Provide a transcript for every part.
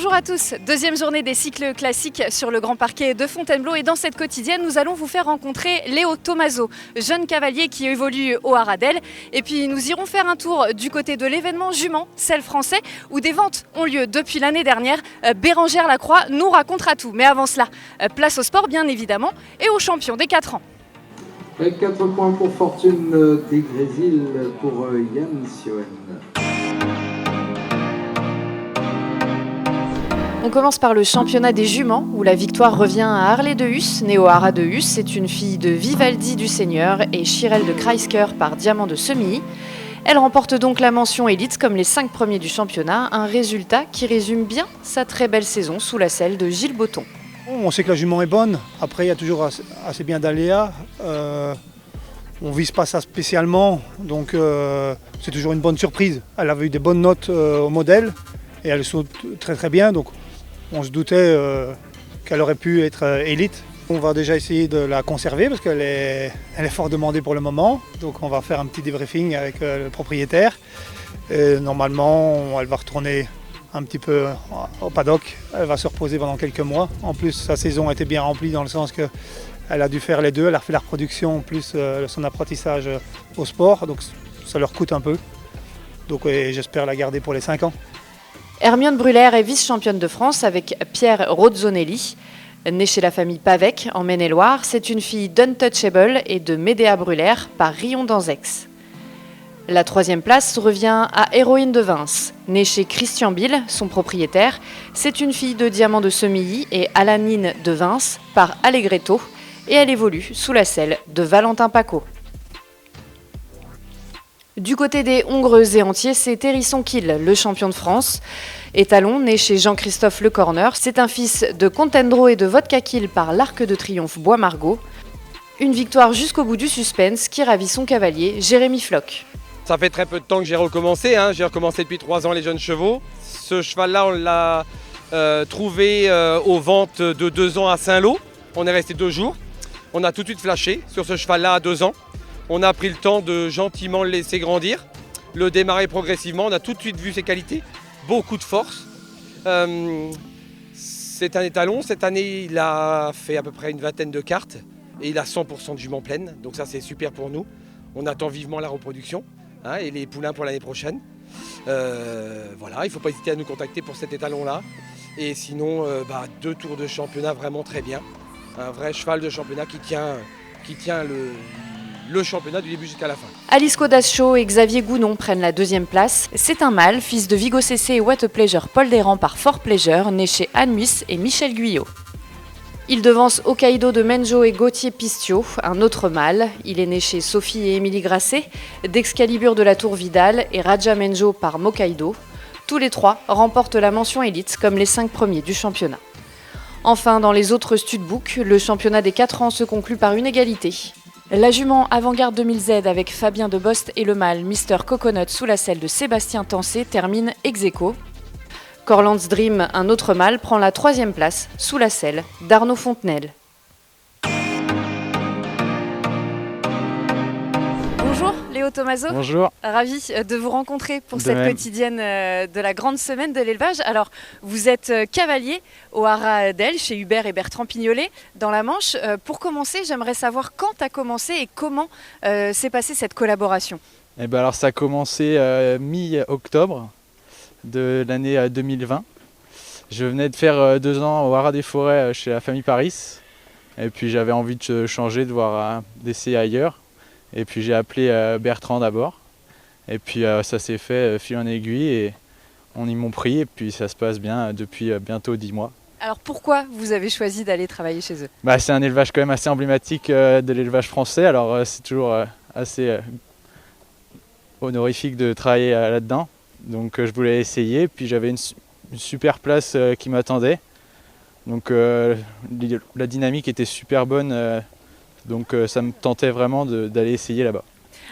Bonjour à tous, deuxième journée des cycles classiques sur le grand parquet de Fontainebleau et dans cette quotidienne nous allons vous faire rencontrer Léo Tomaso, jeune cavalier qui évolue au Haras d'Aile. Et puis nous irons faire un tour du côté de l'événement jument, celle français, où des ventes ont lieu depuis l'année dernière. Bérangère Lacroix nous racontera tout, mais avant cela, place au sport bien évidemment et aux champions des 4 ans. Avec 4 points pour Fortune des Grésil pour Yann Sioen. On commence par le championnat des juments, où la victoire revient à Harley de Hus, née au Haras de Hus. C'est une fille de Vivaldi du Seigneur et Chirel de Kreisker par Diamant de Semilly. Elle remporte donc la mention élite comme les 5 premiers du championnat, un résultat qui résume bien sa très belle saison sous la selle de Gilles Botton. On sait que la jument est bonne, après il y a toujours assez bien d'aléas. On ne vise pas ça spécialement, donc c'est toujours une bonne surprise. Elle avait eu des bonnes notes au modèle et elle saute très très bien, donc on se doutait qu'elle aurait pu être élite. On va déjà essayer de la conserver parce qu'elle est fort demandée pour le moment, donc on va faire un petit débriefing avec le propriétaire. Et normalement, elle va retourner un petit peu au paddock, elle va se reposer pendant quelques mois. En plus, sa saison a été bien remplie dans le sens qu'elle a dû faire les deux, elle a fait la reproduction plus son apprentissage au sport, donc ça leur coûte un peu. Donc j'espère la garder pour les 5 ans. Hermione Brûler est vice-championne de France avec Pierre Rozzonelli. Née chez la famille Pavec en Maine-et-Loire, c'est une fille d'Untouchable et de Médéa Brûler par Rion d'Anzex. La 3e place revient à Héroïne de Vince. Née chez Christian Bill, son propriétaire, c'est une fille de Diamant de Semilly et Alanine de Vince par Allegretto et elle évolue sous la selle de Valentin Paco. Du côté des Hongres et entiers, c'est Hérisson Kiel, le champion de France. Étalon, né chez Jean-Christophe Le Corner, c'est un fils de Contendro et de Vodka Kiel par l'Arc de Triomphe Bois-Margot. Une victoire jusqu'au bout du suspense qui ravit son cavalier, Jérémy Floch. Ça fait très peu de temps que j'ai recommencé, j'ai recommencé depuis 3 ans les jeunes chevaux. Ce cheval-là, on l'a trouvé aux ventes de 2 ans à Saint-Lô. On est resté 2 jours. On a tout de suite flashé sur ce cheval-là à 2 ans. On a pris le temps de gentiment le laisser grandir, le démarrer progressivement. On a tout de suite vu ses qualités, beaucoup de force. C'est un étalon. Cette année, il a fait à peu près une 20aine de cartes et il a 100% de juments pleines. Donc ça, c'est super pour nous. On attend vivement la reproduction et les poulains pour l'année prochaine. Voilà, il ne faut pas hésiter à nous contacter pour cet étalon-là. Et sinon, 2 tours de championnat vraiment très bien. Un vrai cheval de championnat qui tient le championnat du début jusqu'à la fin. Alice Caudace-Chaud et Xavier Gounon prennent la 2e place. C'est un mâle, fils de Vigo CC et What a Pleasure Paul Desrands par Fort Pleasure, né chez Anne Muisse et Michel Guyot. Il devance Hokkaido de Menjo et Gauthier Pistio, un autre mâle. Il est né chez Sophie et Émilie Grasset, d'Excalibur de la Tour Vidal et Raja Menjo par Mokkaido. Tous les 3 remportent la mention élite comme les 5 premiers du championnat. Enfin, dans les autres studbooks, le championnat des 4 ans se conclut par une égalité. La jument Avant-Garde 2000Z avec Fabien Debost et le mâle Mister Coconut sous la selle de Sébastien Tancé termine ex aequo. Corland's Dream, un autre mâle, prend la 3e place sous la selle d'Arnaud Fontenelle. Bonjour Léo Tomaso. Bonjour. Ravi de vous rencontrer pour cette quotidienne de la grande semaine de l'élevage. Alors, vous êtes cavalier au Haras d'Aile chez Hubert et Bertrand Pignolet dans la Manche. Pour commencer, j'aimerais savoir quand a commencé et comment s'est passée cette collaboration. Alors ça a commencé mi-octobre de l'année 2020. Je venais de faire 2 ans au Haras des Forêts chez la famille Paris. Et puis j'avais envie de changer, de voir d'essayer ailleurs. Et puis j'ai appelé Bertrand d'abord. Et puis ça s'est fait fil en aiguille et on y m'ont pris. Et puis ça se passe bien depuis bientôt 10 mois. Alors pourquoi vous avez choisi d'aller travailler chez eux ? C'est un élevage quand même assez emblématique de l'élevage français. Alors c'est toujours assez honorifique de travailler là-dedans. Donc je voulais essayer. Puis j'avais une super place qui m'attendait. Donc la dynamique était super bonne. Donc ça me tentait vraiment d'aller essayer là-bas.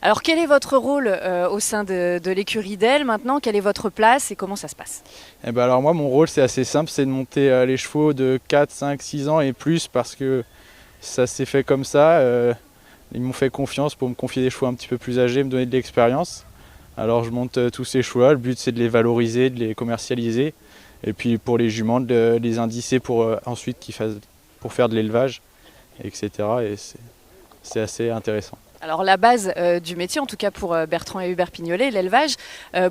Alors quel est votre rôle au sein de l'écurie d'Aile maintenant ? Quelle est votre place et comment ça se passe ? Alors moi mon rôle c'est assez simple, c'est de monter les chevaux de 4, 5, 6 ans et plus parce que ça s'est fait comme ça. Ils m'ont fait confiance pour me confier des chevaux un petit peu plus âgés, me donner de l'expérience. Alors je monte tous ces chevaux-là, le but c'est de les valoriser, de les commercialiser Et puis pour les juments, de les indicer pour ensuite pour faire de l'élevage, etc. Et c'est assez intéressant. Alors la base du métier, en tout cas pour Bertrand et Hubert Pignolet, l'élevage,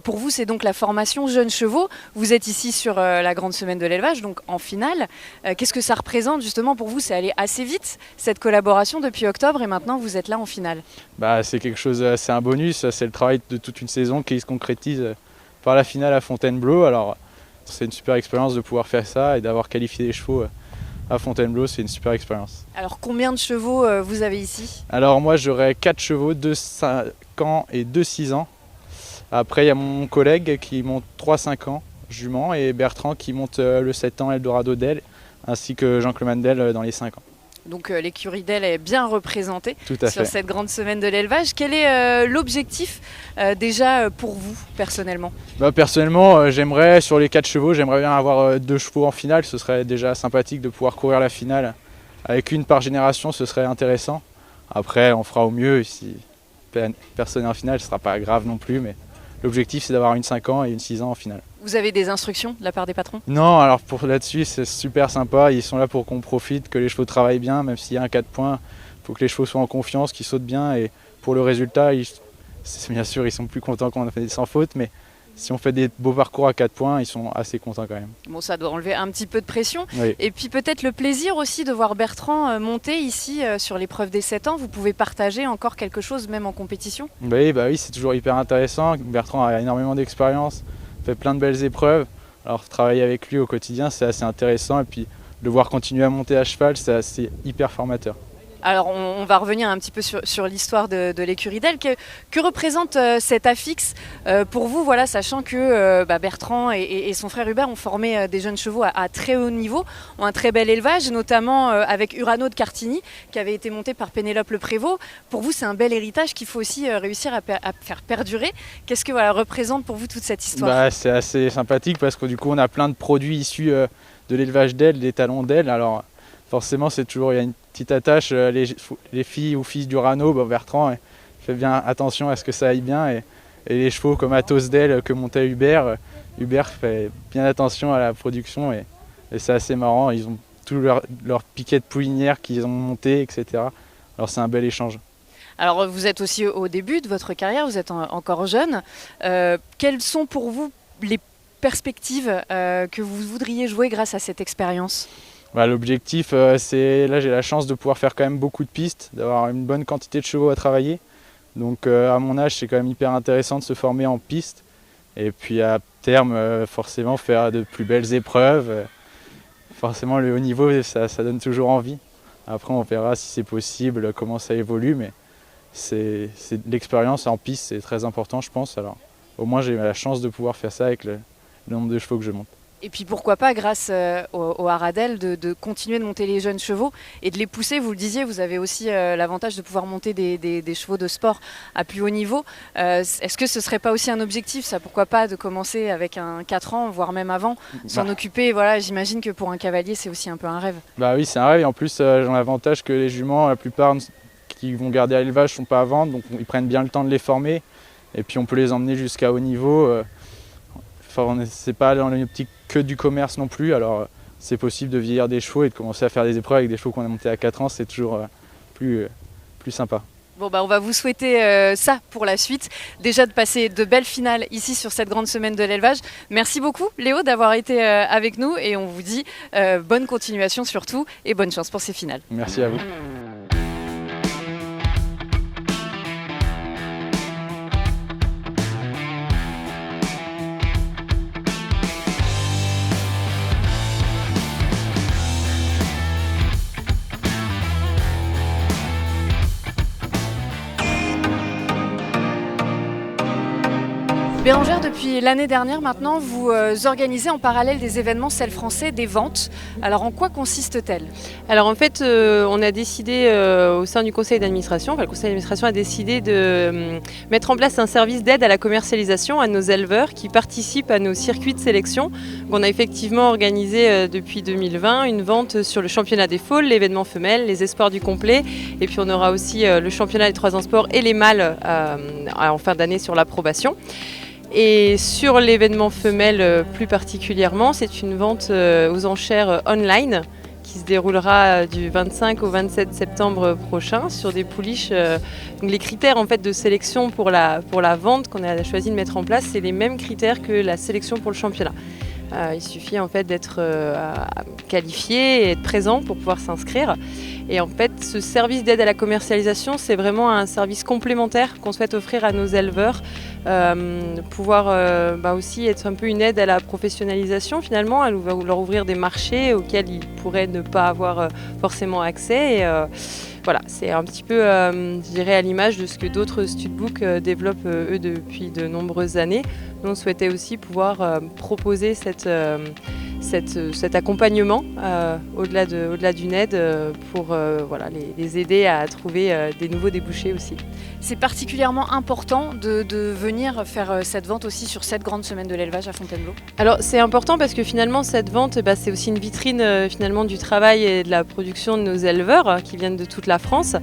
pour vous c'est donc la formation jeunes chevaux. Vous êtes ici sur la grande semaine de l'élevage, donc en finale. Qu'est-ce que ça représente justement pour vous? C'est allé assez vite cette collaboration depuis octobre et maintenant vous êtes là en finale. C'est quelque chose, c'est un bonus, c'est le travail de toute une saison qui se concrétise par la finale à Fontainebleau. Alors c'est une super expérience de pouvoir faire ça et d'avoir qualifié des chevaux à Fontainebleau, c'est une super expérience. Alors combien de chevaux vous avez ici? Alors moi j'aurai 4 chevaux, 2 5 ans et 2 6 ans. Après il y a mon collègue qui monte 3-5 ans, jument, et Bertrand qui monte le 7 ans Eldorado d'Elle, ainsi que Jean-Claude Mandel dans les 5 ans. Donc l'écurie d'Elle est bien représentée sur cette grande semaine de l'élevage. Quel est l'objectif déjà pour vous personnellement? Personnellement, j'aimerais sur les 4 chevaux, j'aimerais bien avoir 2 chevaux en finale. Ce serait déjà sympathique de pouvoir courir la finale avec une par génération, ce serait intéressant. Après, on fera au mieux. Si personne n'est en finale, ce ne sera pas grave non plus. Mais l'objectif, c'est d'avoir une 5 ans et une 6 ans en finale. Vous avez des instructions de la part des patrons? Non, alors pour là-dessus, c'est super sympa. Ils sont là pour qu'on profite, que les chevaux travaillent bien, même s'il y a un 4 points. Il faut que les chevaux soient en confiance, qu'ils sautent bien. Et pour le résultat, bien sûr, ils sont plus contents qu'on a fait des sans faute. Mais si on fait des beaux parcours à 4 points, ils sont assez contents quand même. Bon, ça doit enlever un petit peu de pression. Oui. Et puis peut-être le plaisir aussi de voir Bertrand monter ici sur l'épreuve des 7 ans. Vous pouvez partager encore quelque chose, même en compétition? Oui, c'est toujours hyper intéressant. Bertrand a énormément d'expérience, fait plein de belles épreuves. Alors travailler avec lui au quotidien, c'est assez intéressant. Et puis le voir continuer à monter à cheval, c'est assez hyper formateur. Alors on va revenir un petit peu sur l'histoire de l'écurie d'Elle. Que représente cet affix pour vous, voilà, sachant que Bertrand et son frère Hubert ont formé des jeunes chevaux à très haut niveau, ont un très bel élevage, notamment avec Urano de Cartigny, qui avait été monté par Pénélope Le Prévost. Pour vous, c'est un bel héritage qu'il faut aussi réussir à faire perdurer. Qu'est-ce que représente pour vous toute cette histoire? C'est assez sympathique parce que du coup on a plein de produits issus de l'élevage d'Elle, des talons d'Elle. Alors forcément, il y a une petite attache. Les filles ou fils d'Urano, Bertrand fait bien attention à ce que ça aille bien. Et les chevaux comme Athos d'Elle que montait Hubert fait bien attention à la production. Et c'est assez marrant. Ils ont tous leurs piquets de poulinières qu'ils ont montés, etc. Alors c'est un bel échange. Alors vous êtes aussi au début de votre carrière, vous êtes encore jeune. Quelles sont pour vous les perspectives que vous voudriez jouer grâce à cette expérience? L'objectif, c'est là j'ai la chance de pouvoir faire quand même beaucoup de pistes, d'avoir une bonne quantité de chevaux à travailler. Donc à mon âge, c'est quand même hyper intéressant de se former en piste. Et puis à terme, forcément, faire de plus belles épreuves. Forcément, le haut niveau, ça donne toujours envie. Après, on verra si c'est possible, comment ça évolue. Mais c'est l'expérience en piste, c'est très important, je pense. Alors au moins, j'ai la chance de pouvoir faire ça avec le nombre de chevaux que je monte. Et puis pourquoi pas, grâce au Haradell, de continuer de monter les jeunes chevaux et de les pousser. Vous le disiez, vous avez aussi l'avantage de pouvoir monter des chevaux de sport à plus haut niveau. Est-ce que ce ne serait pas aussi un objectif, ça? Pourquoi pas de commencer avec un 4 ans, voire même avant, s'en occuper? Voilà, j'imagine que pour un cavalier, c'est aussi un peu un rêve. Oui, c'est un rêve. Et en plus, j'ai l'avantage que les juments, la plupart qui vont garder à l'élevage, ne sont pas à vendre. Donc ils prennent bien le temps de les former. Et puis on peut les emmener jusqu'à haut niveau. C'est pas dans l'optique que du commerce non plus, alors c'est possible de vieillir des chevaux et de commencer à faire des épreuves avec des chevaux qu'on a montés à 4 ans, c'est toujours plus sympa. Bon on va vous souhaiter ça pour la suite, déjà de passer de belles finales ici sur cette grande semaine de l'élevage. Merci beaucoup Léo d'avoir été avec nous et on vous dit bonne continuation surtout et bonne chance pour ces finales. Merci à vous. Bérangère, depuis l'année dernière maintenant, vous organisez en parallèle des événements Selle Français, des ventes. Alors en quoi consiste-t-elle? Alors en fait, on a décidé au sein du conseil d'administration, le conseil d'administration a décidé de mettre en place un service d'aide à la commercialisation à nos éleveurs qui participent à nos circuits de sélection. On a effectivement organisé depuis 2020 une vente sur le championnat des foals, l'événement femelle, les espoirs du complet. Et puis on aura aussi le championnat des 3 ans sport et les mâles en fin d'année sur l'approbation. Et sur l'événement femelle plus particulièrement, c'est une vente aux enchères online qui se déroulera du 25 au 27 septembre prochain sur des pouliches. Donc les critères en fait, de sélection pour la vente qu'on a choisi de mettre en place, c'est les mêmes critères que la sélection pour le championnat. Il suffit en fait d'être qualifié et être présent pour pouvoir s'inscrire. Et en fait, ce service d'aide à la commercialisation, c'est vraiment un service complémentaire qu'on souhaite offrir à nos éleveurs, pouvoir aussi être un peu une aide à la professionnalisation finalement, à leur ouvrir des marchés auxquels ils pourraient ne pas avoir forcément accès. Et, voilà, c'est un petit peu, je dirais, à l'image de ce que d'autres studbooks développent eux depuis de nombreuses années. Nous, on souhaitait aussi pouvoir proposer cet accompagnement au-delà d'une aide pour les aider à trouver des nouveaux débouchés aussi. C'est particulièrement important de venir faire cette vente aussi sur cette grande semaine de l'élevage à Fontainebleau. Alors c'est important parce que finalement cette vente, c'est aussi une vitrine finalement du travail et de la production de nos éleveurs qui viennent de toute la France.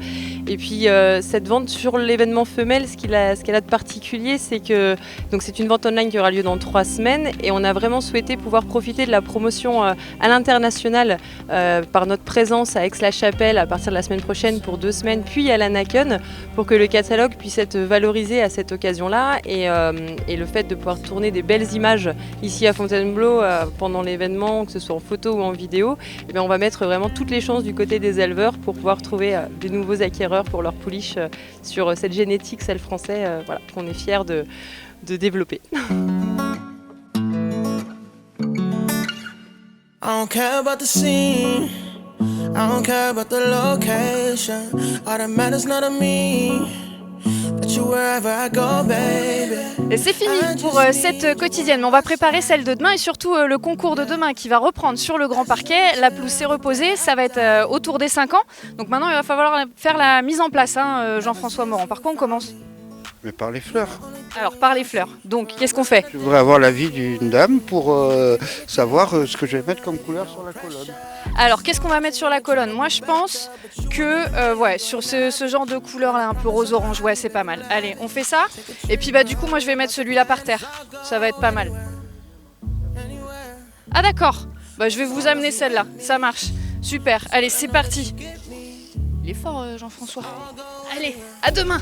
Et puis cette vente sur l'événement femelle, ce qu'elle a de particulier, c'est que donc c'est une vente online qui aura lieu dans 3 semaines et on a vraiment souhaité pouvoir profiter de la promotion à l'international par notre présence à Aix-la-Chapelle à partir de la semaine prochaine pour 2 semaines, puis à Lanaken pour que le catalogue puisse être valorisé à cette occasion-là et le fait de pouvoir tourner des belles images ici à Fontainebleau pendant l'événement, que ce soit en photo ou en vidéo, on va mettre vraiment toutes les chances du côté des éleveurs pour pouvoir trouver des nouveaux acquéreurs pour leurs pouliches sur cette génétique, celle française, qu'on est fiers de développer. I don't care about the scene, I don't care about the location. All that matters not to me, that you wherever I go, baby. Et c'est fini pour cette quotidienne. On va préparer celle de demain et surtout le concours de demain qui va reprendre sur le grand parquet. La pelouse s'est reposée, ça va être autour des 5 ans. Donc maintenant il va falloir faire la mise en place, Jean-François Morand. Par quoi on commence ? Mais par les fleurs. Alors par les fleurs. Donc qu'est-ce qu'on fait ? Je voudrais avoir l'avis d'une dame pour savoir ce que je vais mettre comme couleur sur la colonne. Alors qu'est-ce qu'on va mettre sur la colonne ? Moi je pense que sur ce genre de couleur là un peu rose-orange, c'est pas mal. Allez, on fait ça. Et puis du coup moi je vais mettre celui-là par terre. Ça va être pas mal. Ah d'accord. Je vais vous amener celle-là. Ça marche. Super. Allez, c'est parti. Il est fort Jean-François. Allez, à demain.